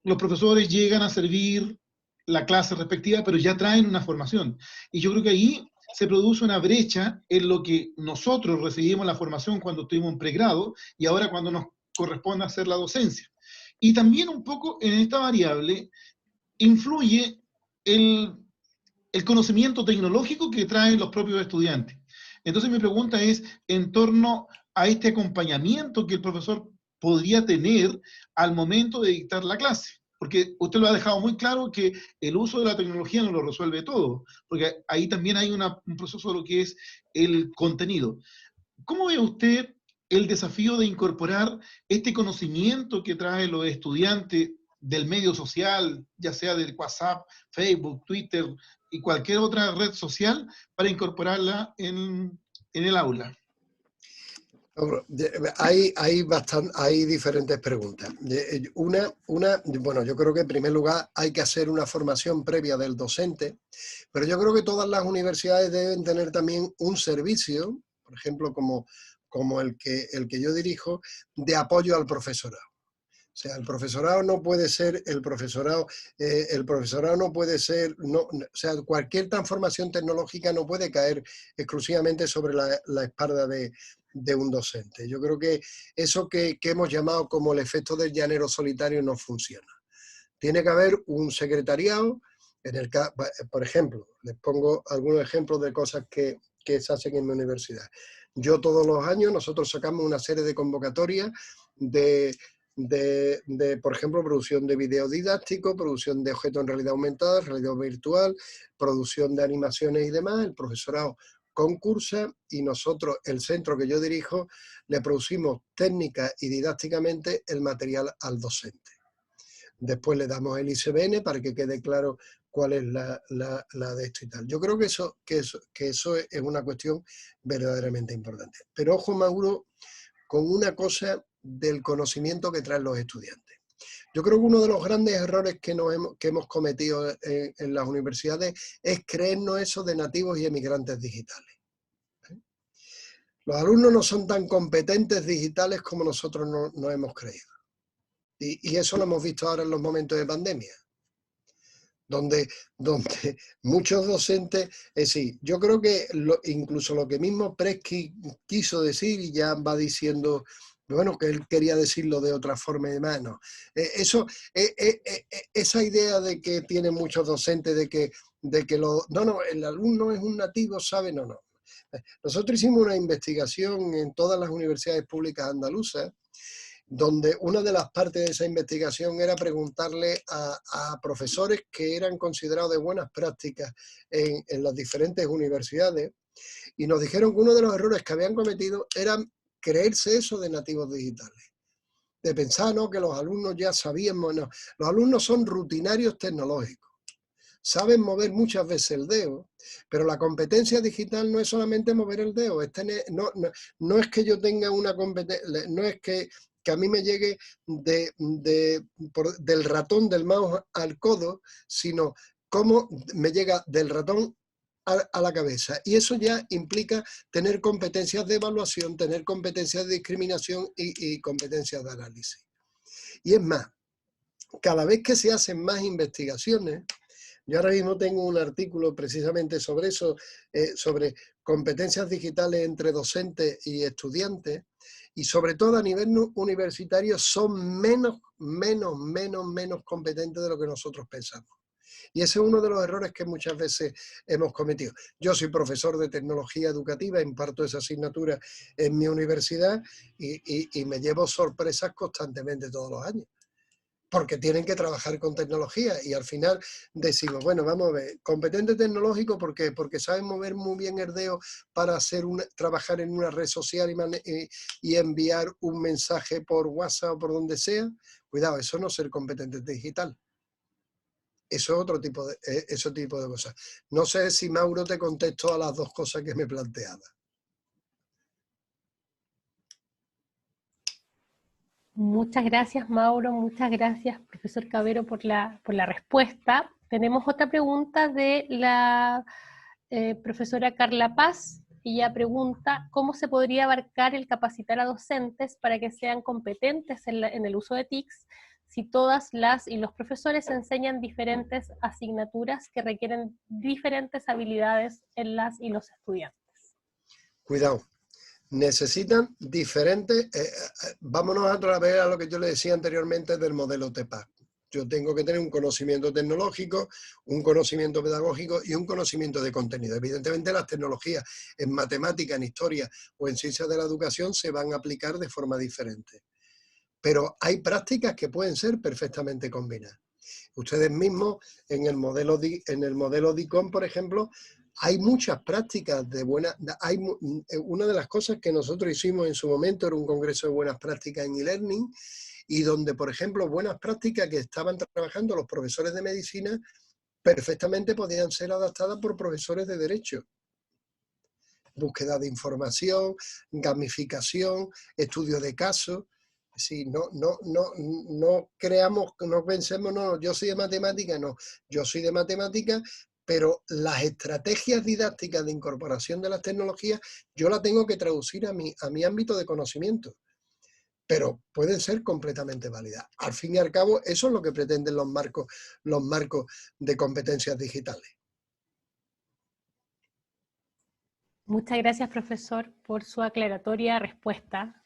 los profesores llegan a servir la clase respectiva, pero ya traen una formación. Y yo creo que ahí se produce una brecha en lo que nosotros recibimos la formación cuando estuvimos en pregrado y ahora cuando nos corresponde hacer la docencia. Y también un poco en esta variable influye el conocimiento tecnológico que traen los propios estudiantes. Entonces mi pregunta es en torno a este acompañamiento que el profesor podría tener al momento de dictar la clase. Porque usted lo ha dejado muy claro que el uso de la tecnología no lo resuelve todo, porque ahí también hay un proceso de lo que es el contenido. ¿Cómo ve usted el desafío de incorporar este conocimiento que traen los estudiantes del medio social, ya sea del WhatsApp, Facebook, Twitter y cualquier otra red social, para incorporarla en el aula? Hay diferentes preguntas. Bueno, yo creo que en primer lugar hay que hacer una formación previa del docente, pero yo creo que todas las universidades deben tener también un servicio, por ejemplo, como el que yo dirijo, de apoyo al profesorado. O sea, el profesorado no puede ser, o sea, cualquier transformación tecnológica no puede caer exclusivamente sobre la espalda de un docente. Yo creo que eso que hemos llamado como el efecto del llanero solitario no funciona. Tiene que haber un secretariado, por ejemplo, les pongo algunos ejemplos de cosas que se hacen en mi universidad. Yo todos los años, nosotros sacamos una serie de convocatorias por ejemplo, producción de video didáctico, producción de objetos en realidad aumentada, realidad virtual, producción de animaciones y demás. El profesorado concursa y nosotros, el centro que yo dirijo, le producimos técnica y didácticamente el material al docente. Después le damos el ISBN para que quede claro cuál es la de esto y tal. Yo creo que eso es una cuestión verdaderamente importante. Pero ojo, Mauro, con una cosa del conocimiento que traen los estudiantes. Yo creo que uno de los grandes errores que hemos cometido en las universidades es creernos eso de nativos y emigrantes digitales. Los alumnos no son tan competentes digitales como nosotros nos hemos creído. Y eso lo hemos visto ahora en los momentos de pandemia, donde muchos docentes, sí, yo creo que incluso lo que mismo Presky quiso decir y ya va diciendo, bueno, que él quería decirlo de otra forma y demás, no. Esa idea de que tienen muchos docentes de que el alumno es un nativo, sabe, no. Nosotros hicimos una investigación en todas las universidades públicas andaluzas, donde una de las partes de esa investigación era preguntarle a profesores que eran considerados de buenas prácticas en las diferentes universidades, y nos dijeron que uno de los errores que habían cometido era creerse eso de nativos digitales, de pensar, ¿no?, que los alumnos ya sabíamos. No. Los alumnos son rutinarios tecnológicos, saben mover muchas veces el dedo, pero la competencia digital no es solamente mover el dedo, no es que yo tenga una competencia, no es que a mí me llegue del ratón del mouse al codo, sino cómo me llega del ratón a la cabeza. Y eso ya implica tener competencias de evaluación, tener competencias de discriminación y competencias de análisis. Y es más, cada vez que se hacen más investigaciones, yo ahora mismo tengo un artículo precisamente sobre eso, sobre competencias digitales entre docentes y estudiantes, y sobre todo a nivel universitario son menos competentes de lo que nosotros pensamos. Y ese es uno de los errores que muchas veces hemos cometido. Yo soy profesor de tecnología educativa, imparto esa asignatura en mi universidad y me llevo sorpresas constantemente todos los años, porque tienen que trabajar con tecnología y al final decimos, bueno, vamos a ver, competente tecnológico, ¿por qué? Porque saben mover muy bien el dedo para trabajar en una red social y enviar un mensaje por WhatsApp o por donde sea. Cuidado, eso no es ser competente digital. Eso es otro tipo de cosas. No sé si, Mauro, te contesto a las dos cosas que me planteaba. Muchas gracias, Mauro. Muchas gracias, profesor Cavero, por la respuesta. Tenemos otra pregunta de la profesora Carla Paz. Ella pregunta, ¿cómo se podría abarcar el capacitar a docentes para que sean competentes en el uso de TICs si todas las y los profesores enseñan diferentes asignaturas que requieren diferentes habilidades en las y los estudiantes? Cuidado. Necesitan diferentes, vámonos otra vez a lo que yo le decía anteriormente del modelo TEPAC. Yo tengo que tener un conocimiento tecnológico, un conocimiento pedagógico y un conocimiento de contenido. Evidentemente las tecnologías en matemática, en historia o en ciencias de la educación se van a aplicar de forma diferente. Pero hay prácticas que pueden ser perfectamente combinadas. Ustedes mismos en el modelo DICOM, por ejemplo, hay muchas prácticas de buenas. Una de las cosas que nosotros hicimos en su momento era un congreso de buenas prácticas en e-learning, y donde, por ejemplo, buenas prácticas que estaban trabajando los profesores de medicina perfectamente podían ser adaptadas por profesores de derecho. Búsqueda de información, gamificación, estudio de casos. Sí, no creamos, no pensemos, no, yo soy de matemática, no, yo soy de matemática, pero las estrategias didácticas de incorporación de las tecnologías yo las tengo que traducir a mi ámbito de conocimiento, pero pueden ser completamente válidas. Al fin y al cabo, eso es lo que pretenden los marcos de competencias digitales. Muchas gracias, profesor, por su aclaratoria respuesta.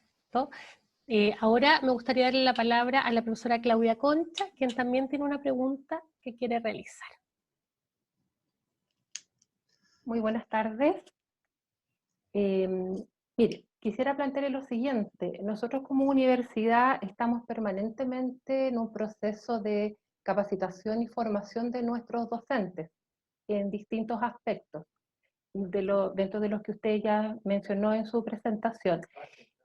Ahora me gustaría darle la palabra a la profesora Claudia Concha, quien también tiene una pregunta que quiere realizar. Muy buenas tardes. Mire, quisiera plantearle lo siguiente. Nosotros como universidad estamos permanentemente en un proceso de capacitación y formación de nuestros docentes en distintos aspectos, dentro de los que usted ya mencionó en su presentación.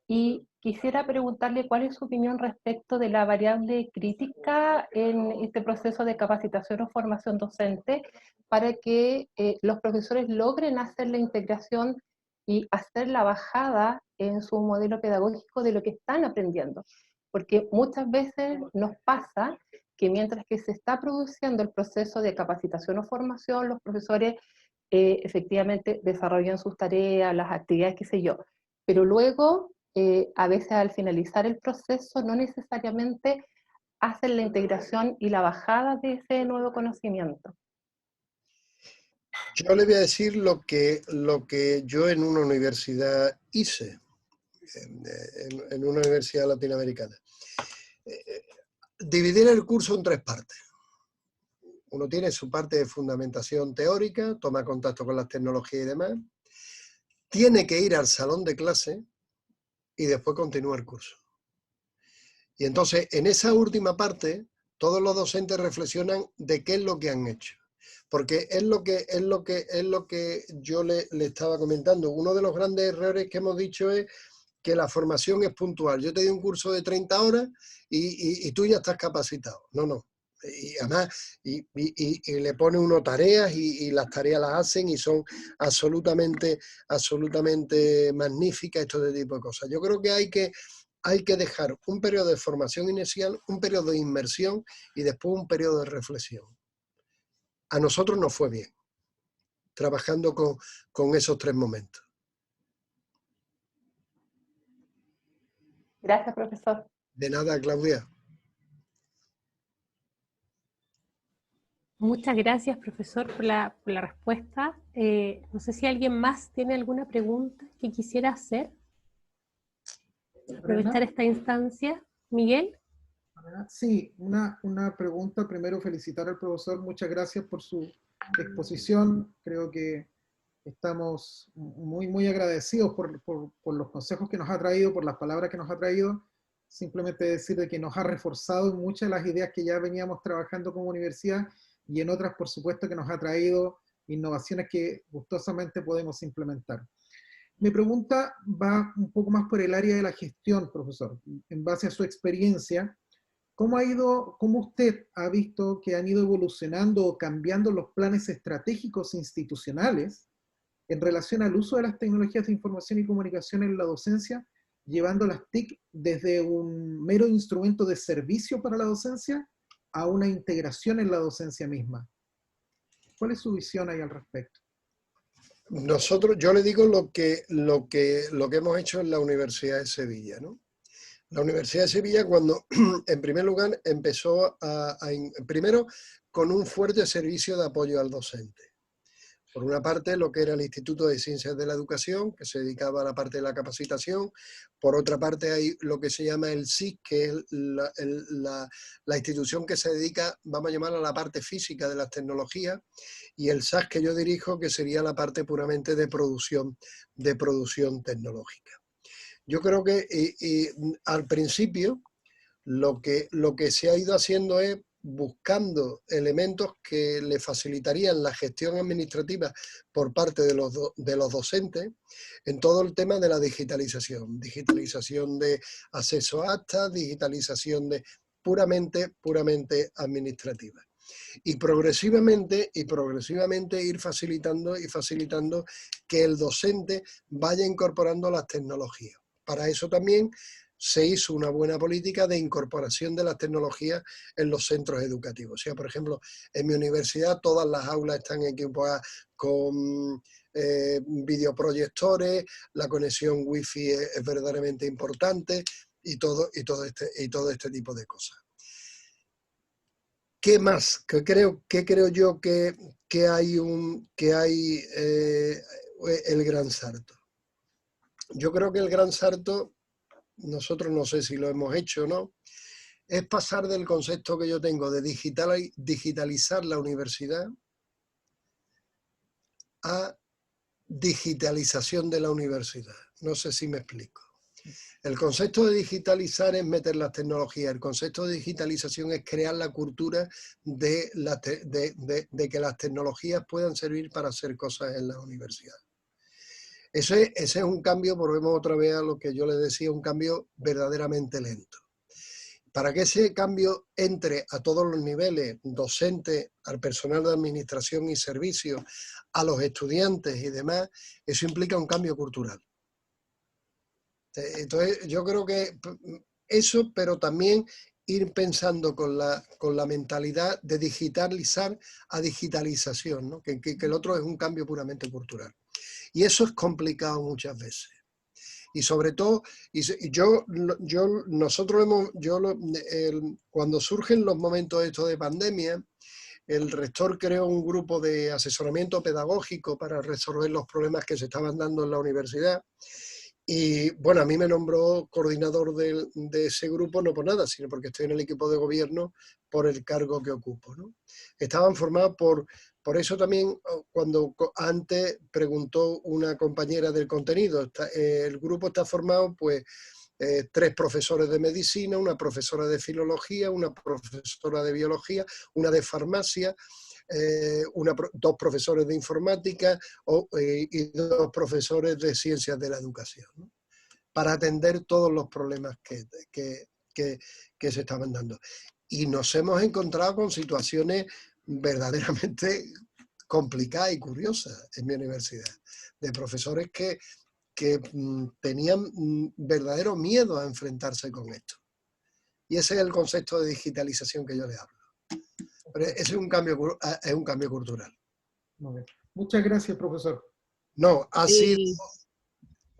Y quisiera preguntarle cuál es su opinión respecto de la variable crítica en este proceso de capacitación o formación docente para que los profesores logren hacer la integración y hacer la bajada en su modelo pedagógico de lo que están aprendiendo. Porque muchas veces nos pasa que mientras que se está produciendo el proceso de capacitación o formación, los profesores efectivamente desarrollan sus tareas, las actividades, qué sé yo, pero luego a veces al finalizar el proceso no necesariamente hacen la integración y la bajada de ese nuevo conocimiento. Yo le voy a decir lo que yo en una universidad hice, en una universidad latinoamericana. Dividir el curso en 3 partes. Uno tiene su parte de fundamentación teórica, toma contacto con las tecnologías y demás, tiene que ir al salón de clase y después continúa el curso. Y entonces, en esa última parte, todos los docentes reflexionan de qué es lo que han hecho. Porque es lo que yo le estaba comentando. Uno de los grandes errores que hemos dicho es que la formación es puntual. Yo te doy un curso de 30 horas y tú ya estás capacitado. No, no. Y además, y le pone uno tareas y las tareas las hacen y son absolutamente magníficas, este tipo de cosas. Yo creo que hay que dejar un periodo de formación inicial, un periodo de inmersión y después un periodo de reflexión. A nosotros nos fue bien, trabajando con esos 3 momentos. Gracias, profesor. De nada, Claudia. Muchas gracias, profesor, por la respuesta. No sé si alguien más tiene alguna pregunta que quisiera hacer. Aprovechar esta instancia. Miguel. Sí, una pregunta. Primero, felicitar al profesor. Muchas gracias por su exposición. Creo que estamos muy agradecidos por los consejos que nos ha traído, por las palabras que nos ha traído. Simplemente decir de que nos ha reforzado en muchas de las ideas que ya veníamos trabajando como universidad y en otras, por supuesto, que nos ha traído innovaciones que gustosamente podemos implementar. Mi pregunta va un poco más por el área de la gestión, profesor. En base a su experiencia, ¿cómo usted ha visto que han ido evolucionando o cambiando los planes estratégicos institucionales en relación al uso de las tecnologías de información y comunicación en la docencia, llevando las TIC desde un mero instrumento de servicio para la docencia a una integración en la docencia misma? ¿Cuál es su visión ahí al respecto? Yo le digo lo que hemos hecho en la Universidad de Sevilla, ¿no? La Universidad de Sevilla, cuando en primer lugar empezó primero con un fuerte servicio de apoyo al docente. Por una parte, lo que era el Instituto de Ciencias de la Educación, que se dedicaba a la parte de la capacitación. Por otra parte, hay lo que se llama el SIC, que es la institución que se dedica, vamos a llamarla, a la parte física de las tecnologías, y el SAS que yo dirijo, que sería la parte puramente de producción tecnológica. Yo creo que al principio lo que se ha ido haciendo es buscando elementos que le facilitarían la gestión administrativa por parte de los docentes en todo el tema de la digitalización de acceso a actas, digitalización de puramente administrativa. Y progresivamente ir facilitando que el docente vaya incorporando las tecnologías. Para eso también se hizo una buena política de incorporación de las tecnologías en los centros educativos. O sea, por ejemplo, en mi universidad todas las aulas están equipadas con videoproyectores, la conexión wifi es verdaderamente importante y todo este tipo de cosas. ¿Qué más? ¿Qué creo yo que hay el gran salto? Yo creo que el gran salto, nosotros no sé si lo hemos hecho o no, es pasar del concepto que yo tengo de digitalizar la universidad a digitalización de la universidad. No sé si me explico. El concepto de digitalizar es meter las tecnologías, el concepto de digitalización es crear la cultura de que las tecnologías puedan servir para hacer cosas en la universidad. Ese es un cambio, volvemos otra vez a lo que yo les decía, un cambio verdaderamente lento. Para que ese cambio entre a todos los niveles, docentes, al personal de administración y servicios, a los estudiantes y demás, eso implica un cambio cultural. Entonces, yo creo que eso, pero también ir pensando con la mentalidad de digitalizar a digitalización, ¿no? Que el otro es un cambio puramente cultural. Y eso es complicado muchas veces. Y sobre todo, cuando surgen los momentos estos de pandemia, el rector creó un grupo de asesoramiento pedagógico para resolver los problemas que se estaban dando en la universidad. Y bueno, a mí me nombró coordinador de ese grupo, no por nada, sino porque estoy en el equipo de gobierno por el cargo que ocupo, ¿no? Estaban formados por eso también, cuando antes preguntó una compañera del contenido, el grupo está formado pues 3 profesores de medicina, una profesora de filología, una profesora de biología, una de farmacia, 2 profesores de informática y 2 profesores de ciencias de la educación, ¿no? Para atender todos los problemas que se estaban dando. Y nos hemos encontrado con situaciones verdaderamente complicadas y curiosas en mi universidad, de profesores que tenían verdadero miedo a enfrentarse con esto. Y ese es el concepto de digitalización que yo le hablo. Pero ese es un cambio cultural. Muy bien. Muchas gracias, profesor. No, ha sido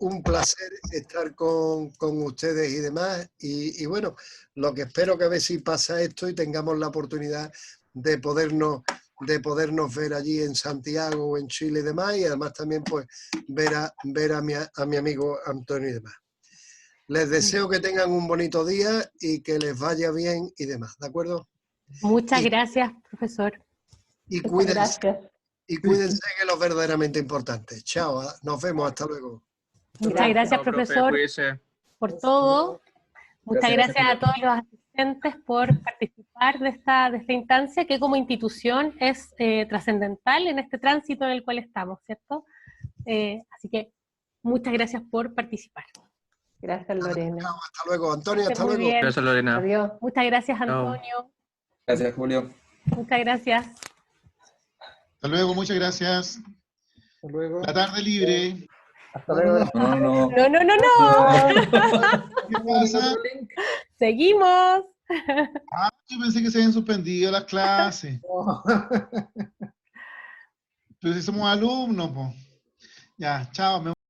un placer estar con ustedes y demás. Y bueno, lo que espero que a ver si pasa esto y tengamos la oportunidad de podernos ver allí en Santiago o en Chile y demás, y además también pues ver a mi amigo Antonio y demás. Les deseo que tengan un bonito día y que les vaya bien y demás, ¿de acuerdo? Muchas gracias, profesor. Y Muchas cuídense, gracias. que es lo verdaderamente importante. Chao, nos vemos, hasta luego. Muchas gracias, Profe, profesor, cuídese. por todo. Muchas Gracias. gracias a todos los asistentes por participar de esta instancia, que como institución es trascendental en este tránsito en el cual estamos, ¿cierto? Así que muchas gracias por participar. Gracias, Lorena. Chao, hasta luego, Antonio, Que hasta muy luego. bien. Gracias, Lorena. Adiós. Muchas gracias, Chao. Antonio. Gracias, Julio. Muchas gracias. Hasta luego, muchas gracias. Hasta luego. La tarde libre. Hasta luego. No. No, no, no, no. ¿Qué pasa? Seguimos. Ah, yo pensé que se habían suspendido las clases. Pero si somos alumnos, pues. Ya, chao.